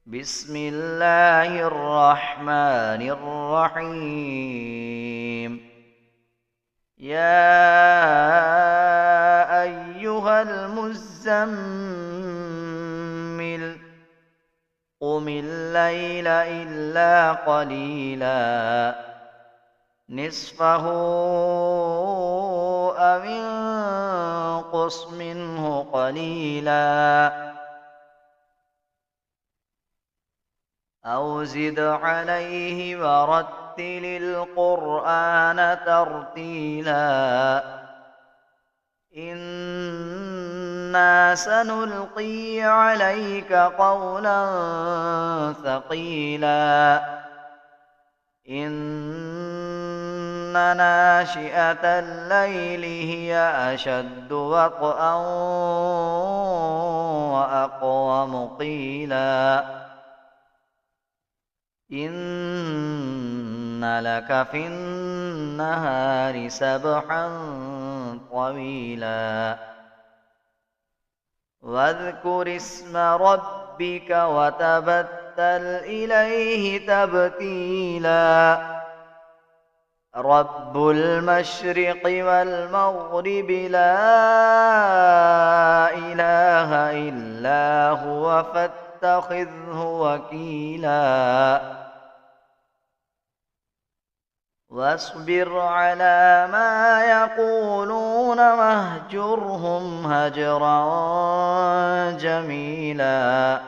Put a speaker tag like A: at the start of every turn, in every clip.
A: بسم الله الرحمن الرحيم. يا أيها المزمل قم الليل إلا قليلا نصفه أو انقص منه قليلا أو زد عليه ورتل القرآن ترتيلا إنا سنلقي عليك قولا ثقيلا إن ناشئة الليل هي أشد وطئا وأقوم قيلا إن لك في النهار سبحا طويلا واذكر اسم ربك وتبتل إليه تبتيلا رب المشرق والمغرب لا إله إلا هو فاتخذه وكيلا واصبر على ما يقولون واهجرهم هجرا جميلا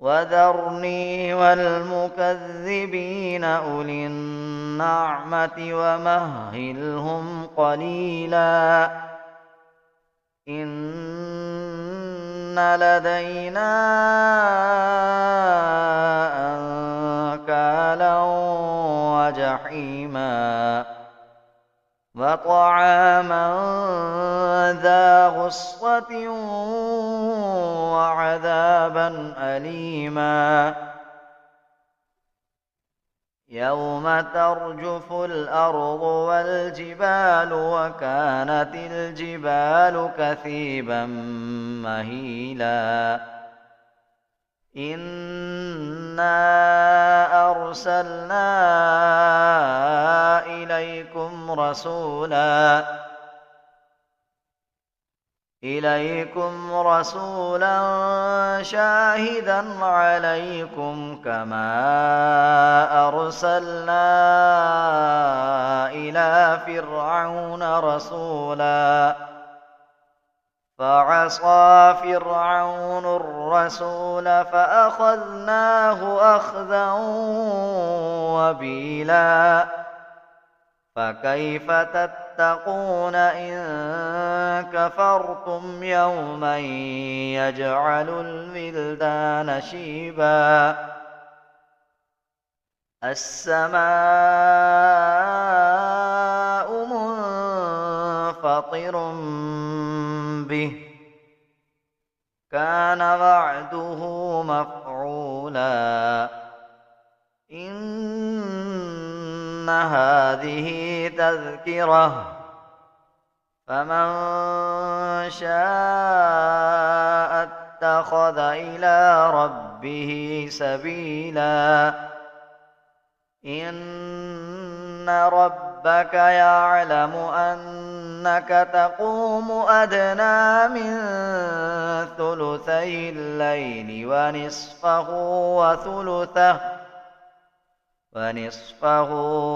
A: وذرني والمكذبين أولي النعمة ومهلهم قليلا إن لدينا أنكالا وجحيما وطعاما ذا غصة وعذابا أليما يوم ترجف الأرض والجبال وكانت الجبال كثيبا مهيلا إنا أرسلنا إليكم رسولا شاهدا عليكم كما أرسلنا إلى فرعون رسولا فعصى فرعون الرسول فأخذناه أخذا وبيلا فكيف تتقون إن كفرتم يوما يجعل الولدان شيبا السماء منفطر به كان وعده مفعولا إن هذه تذكرة فمن شاء اتخذ إلى ربه سبيلا إن ربك يعلم أنك تقوم أدنى من ثلثي الليل ونصفه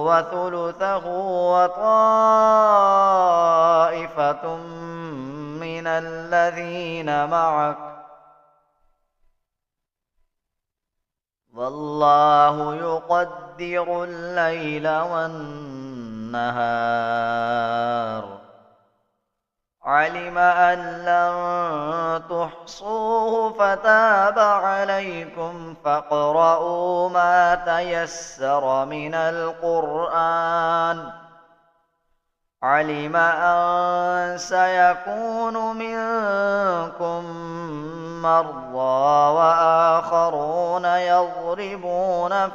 A: وثلثه وطائفة من الذين معك والله يقدر الليل والنهار علم أن لن تحصوه فتاب عليكم فاقرؤوا ما تيسر من القرآن علم أن سيكون منكم مرضى وآخرون يضربون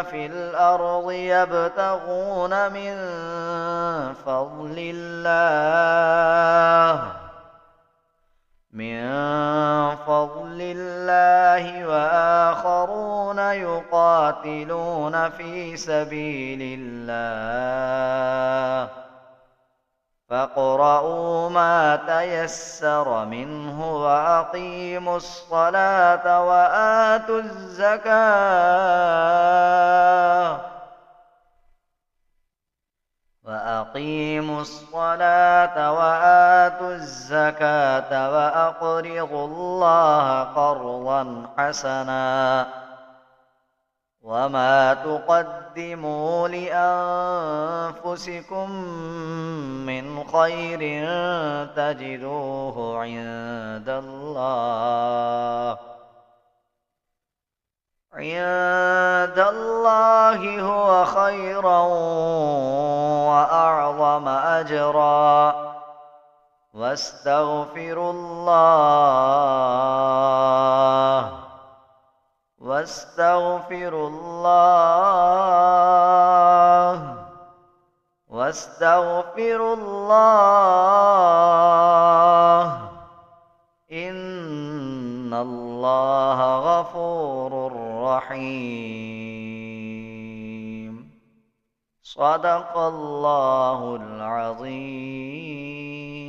A: في الأرض يبتغون من فضل الله وآخرون يقاتلون في سبيل الله فاقرؤوا ما تيسر منه وأقيموا الصلاة وآتوا الزكاة وأقرضوا الله قرضا حسنا وما تقدموا لأنفسكم من خير تجدوه عند الله هو خيرا وأعظم أجرا واستغفروا الله إن الله غفور رحيم. صدق الله العظيم.